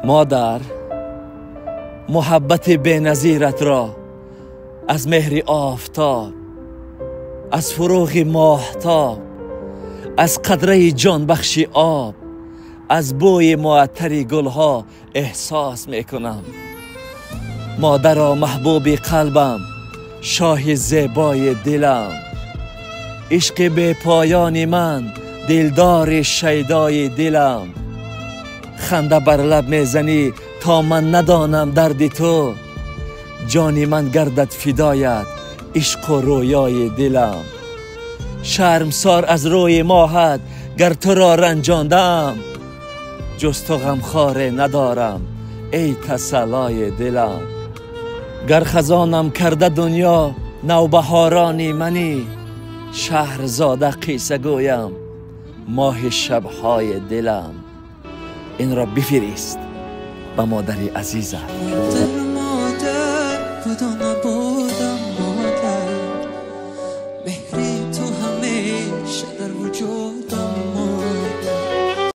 مادر، محبت بی‌نظیرت را از مهر آفتاب، از فروغ ماهتاب، از قطره جان بخش آب، از بوی معطر گلها احساس میکنم. مادرا، محبوب قلبم، شاه زیبای دلم، عشق بی پایان من، دلدار شیدای دلم. خنده بر لب میزنی تا من ندانم درد تو، جان من گردد فدایت، عشق و رویای دلم. شرمسار از روی ماهت گر تو را رنجاندم، جز تو غمخواره ندارم ای تسلای دلم. گر خزانم کرده دنیا نوبهارانی منی، شهرزاده قصه گویم ماه شبهای دلم. این را بفرست به مادری عزیزم. مادر بود و نبودم مادر، مهری تو همیشه